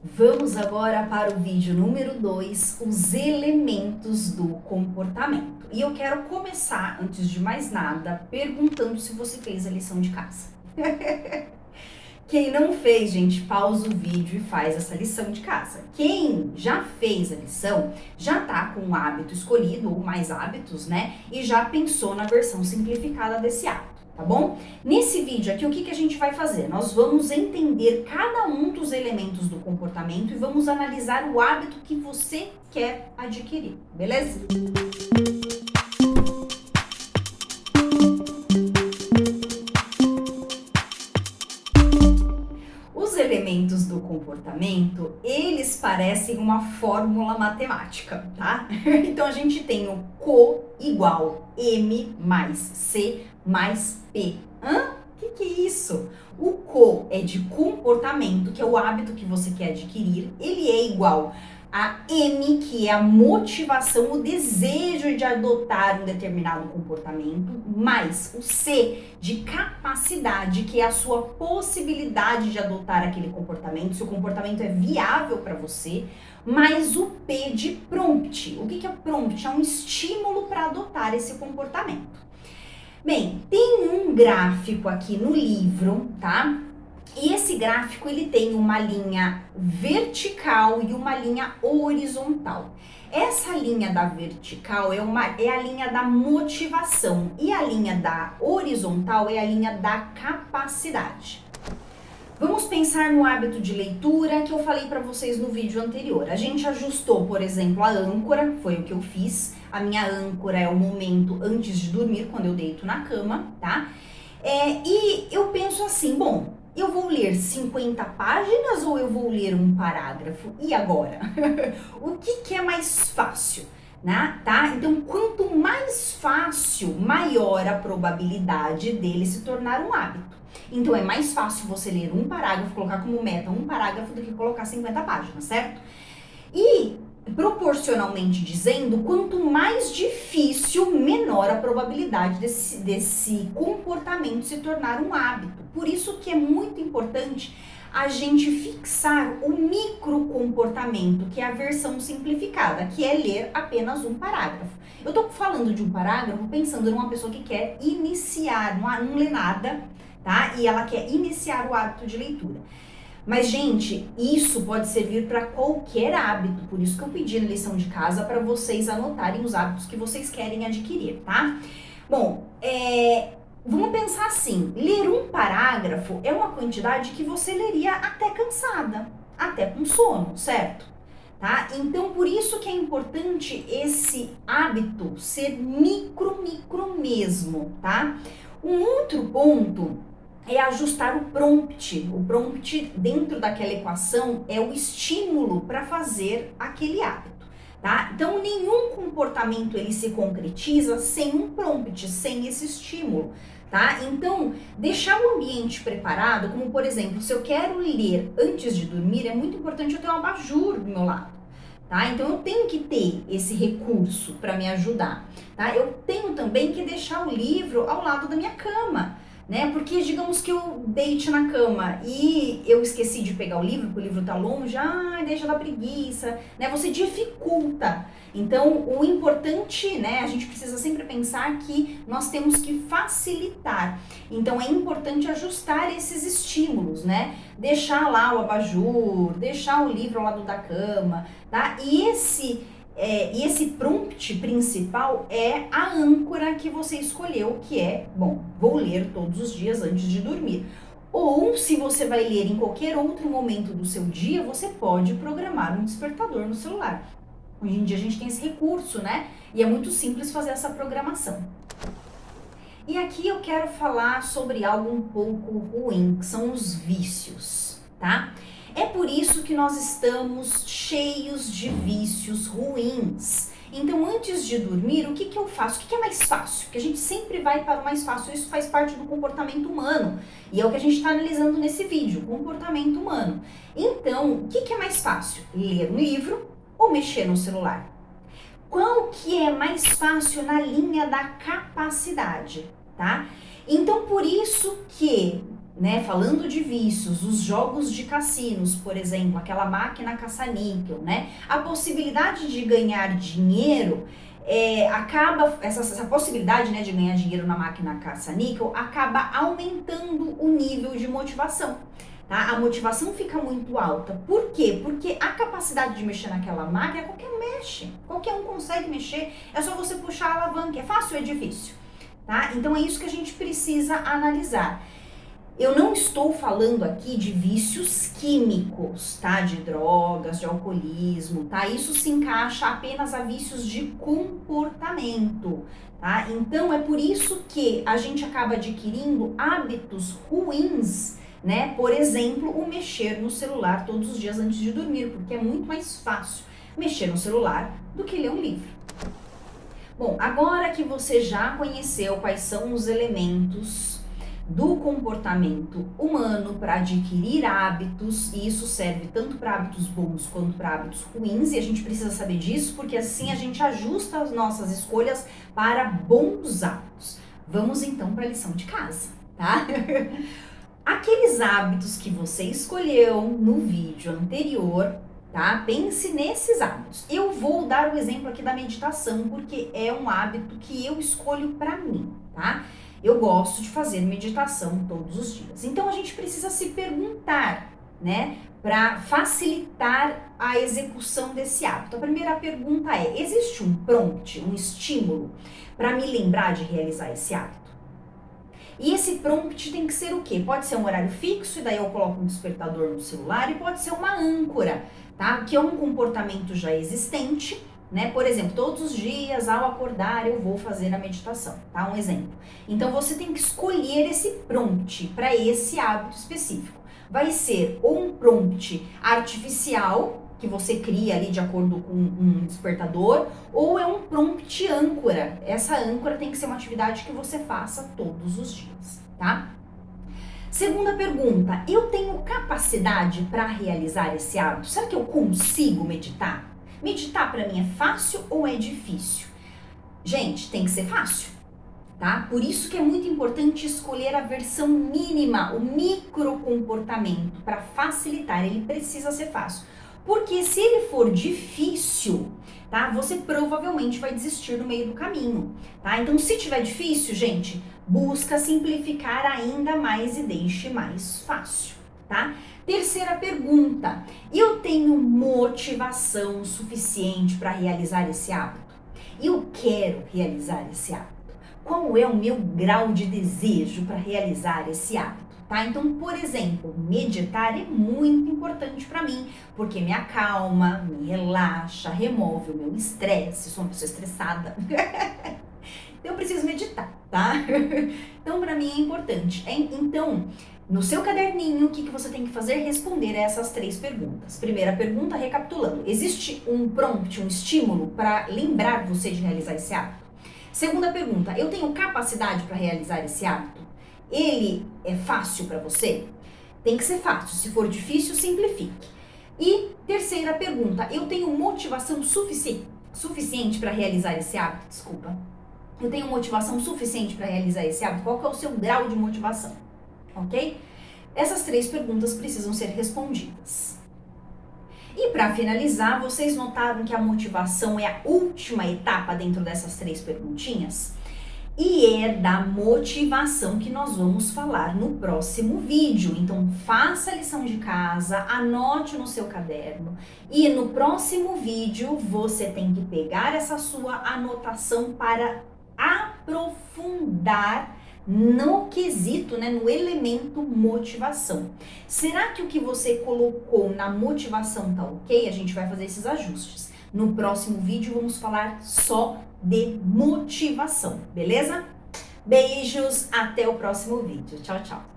Vamos agora para o vídeo número 2, os elementos do comportamento. E eu quero começar, antes de mais nada, perguntando se você fez a lição de casa. Quem não fez, gente, pausa o vídeo e faz essa lição de casa. Quem já fez a lição, já tá com um hábito escolhido, ou mais hábitos, né? E já pensou na versão simplificada desse hábito, tá bom? Nesse vídeo aqui, o que a gente vai fazer? Nós vamos entender cada um dos elementos do comportamento e vamos analisar o hábito que você quer adquirir, beleza? Os elementos do comportamento, eles parecem uma fórmula matemática, tá? Então a gente tem o co igual M mais C mais P. O que é isso? O co é de comportamento, que é o hábito que você quer adquirir. Ele é igual a M, que é a motivação, o desejo de adotar um determinado comportamento, mais o C de capacidade, que é a sua possibilidade de adotar aquele comportamento, se o comportamento é viável para você, mais o P de prompt. O que é prompt? É um estímulo para adotar esse comportamento. Bem, tem um gráfico aqui no livro, tá? E esse gráfico, ele tem uma linha vertical e uma linha horizontal. Essa linha da vertical é a linha da motivação e a linha da horizontal é a linha da capacidade. Vamos pensar no hábito de leitura que eu falei para vocês no vídeo anterior. A gente ajustou, por exemplo, a âncora, foi o que eu fiz. A minha âncora é o momento antes de dormir, quando eu deito na cama, tá? E eu penso assim, bom, eu vou ler 50 páginas ou eu vou ler um parágrafo? E agora? O que é mais fácil? Né? Tá? Então, quanto mais fácil, maior a probabilidade dele se tornar um hábito. Então, é mais fácil você ler um parágrafo, colocar como meta um parágrafo do que colocar 50 páginas, certo? E, proporcionalmente dizendo, quanto mais difícil, menor a probabilidade desse comportamento se tornar um hábito. Por isso que é muito importante a gente fixar o microcomportamento, que é a versão simplificada, que é ler apenas um parágrafo. Eu tô falando de um parágrafo pensando numa pessoa que quer iniciar, não lê nada, tá? E ela quer iniciar o hábito de leitura. Mas, gente, isso pode servir para qualquer hábito, por isso que eu pedi na lição de casa para vocês anotarem os hábitos que vocês querem adquirir, tá? Bom, vamos pensar assim, ler um parágrafo é uma quantidade que você leria até cansada, até com sono, certo? Tá? Então, por isso que é importante esse hábito ser micro mesmo, tá? Um outro ponto é ajustar o prompt. O prompt dentro daquela equação é o estímulo para fazer aquele hábito, tá? Então, nenhum comportamento ele se concretiza sem um prompt, sem esse estímulo, tá? Então, deixar o ambiente preparado, como por exemplo, se eu quero ler antes de dormir, é muito importante eu ter um abajur do meu lado. Tá? Então eu tenho que ter esse recurso para me ajudar, tá? Eu tenho também que deixar o livro ao lado da minha cama, né? Porque digamos que eu deite na cama e eu esqueci de pegar o livro, porque o livro tá longe, deixa da preguiça, né? Você dificulta. Então, o importante, né, a gente precisa sempre pensar que nós temos que facilitar. Então, é importante ajustar esses estímulos, né? Deixar lá o abajur, deixar o livro ao lado da cama, tá? E esse prompt principal é a âncora que você escolheu, que é, bom, vou ler todos os dias antes de dormir. Ou, se você vai ler em qualquer outro momento do seu dia, você pode programar um despertador no celular. Hoje em dia a gente tem esse recurso, né? E é muito simples fazer essa programação. E aqui eu quero falar sobre algo um pouco ruim, que são os vícios, tá? É por isso que nós estamos cheios de vícios ruins. Então, antes de dormir, o que eu faço? O que é mais fácil? Porque a gente sempre vai para o mais fácil. Isso faz parte do comportamento humano. E é o que a gente está analisando nesse vídeo, comportamento humano. Então, o que é mais fácil? Ler um livro ou mexer no celular? Qual que é mais fácil na linha da capacidade, tá? Então, por isso que né, falando de vícios, os jogos de cassinos, por exemplo, aquela máquina caça-níquel, né, a possibilidade de ganhar dinheiro acaba, essa possibilidade, né, de ganhar dinheiro na máquina caça-níquel acaba aumentando o nível de motivação. Tá? A motivação fica muito alta. Por quê? Porque a capacidade de mexer naquela máquina, qualquer um mexe. Qualquer um consegue mexer. É só você puxar a alavanca. É fácil ou é difícil? Tá? Então é isso que a gente precisa analisar. Eu não estou falando aqui de vícios químicos, tá? De drogas, de alcoolismo, tá? Isso se encaixa apenas a vícios de comportamento, tá? Então é por isso que a gente acaba adquirindo hábitos ruins, né? Por exemplo, o mexer no celular todos os dias antes de dormir, porque é muito mais fácil mexer no celular do que ler um livro. Bom, agora que você já conheceu quais são os elementos do comportamento humano para adquirir hábitos, e isso serve tanto para hábitos bons quanto para hábitos ruins, e a gente precisa saber disso porque assim a gente ajusta as nossas escolhas para bons hábitos. Vamos então para a lição de casa, tá? Aqueles hábitos que você escolheu no vídeo anterior, tá? Pense nesses hábitos. Eu vou dar o exemplo aqui da meditação, porque é um hábito que eu escolho para mim, tá? Eu gosto de fazer meditação todos os dias. Então a gente precisa se perguntar, né? Para facilitar a execução desse hábito. A primeira pergunta é: existe um prompt, um estímulo para me lembrar de realizar esse hábito? E esse prompt tem que ser o quê? Pode ser um horário fixo, e daí eu coloco um despertador no celular, e pode ser uma âncora, tá? Que é um comportamento já existente, né? Por exemplo, todos os dias ao acordar eu vou fazer a meditação, tá? Um exemplo. Então você tem que escolher esse prompt para esse hábito específico. Vai ser ou um prompt artificial, que você cria ali de acordo com um despertador, ou é um prompt âncora. Essa âncora tem que ser uma atividade que você faça todos os dias, tá? Segunda pergunta: eu tenho capacidade para realizar esse hábito? Será que eu consigo meditar? Meditar para mim é fácil ou é difícil? Gente, tem que ser fácil, tá? Por isso que é muito importante escolher a versão mínima, o microcomportamento, para facilitar. Ele precisa ser fácil. Porque se ele for difícil, tá? Você provavelmente vai desistir no meio do caminho, tá? Então, se tiver difícil, gente, busca simplificar ainda mais e deixe mais fácil, tá? Terceira pergunta: eu tenho motivação suficiente para realizar esse hábito? Eu quero realizar esse hábito. Qual é o meu grau de desejo para realizar esse hábito? Tá? Então, por exemplo, meditar é muito importante para mim, porque me acalma, me relaxa, remove o meu estresse. Sou uma pessoa estressada. Então, eu preciso meditar, tá? Então, para mim é importante. Então, no seu caderninho, o que você tem que fazer? Responder a essas 3 perguntas. Primeira pergunta, recapitulando: existe um prompt, um estímulo para lembrar você de realizar esse hábito? Segunda pergunta: eu tenho capacidade para realizar esse hábito? Ele é fácil para você? Tem que ser fácil. Se for difícil, simplifique. E terceira pergunta: eu tenho motivação suficiente para realizar esse hábito? Desculpa. Eu tenho motivação suficiente para realizar esse hábito? Qual que é o seu grau de motivação? Ok? Essas 3 perguntas precisam ser respondidas. E para finalizar, vocês notaram que a motivação é a última etapa dentro dessas 3 perguntinhas? E é da motivação que nós vamos falar no próximo vídeo. Então, faça a lição de casa, anote no seu caderno. E no próximo vídeo, você tem que pegar essa sua anotação para aprofundar no quesito, né, no elemento motivação. Será que o que você colocou na motivação tá ok? A gente vai fazer esses ajustes. No próximo vídeo, vamos falar só de motivação, beleza? Beijos, até o próximo vídeo. Tchau, tchau.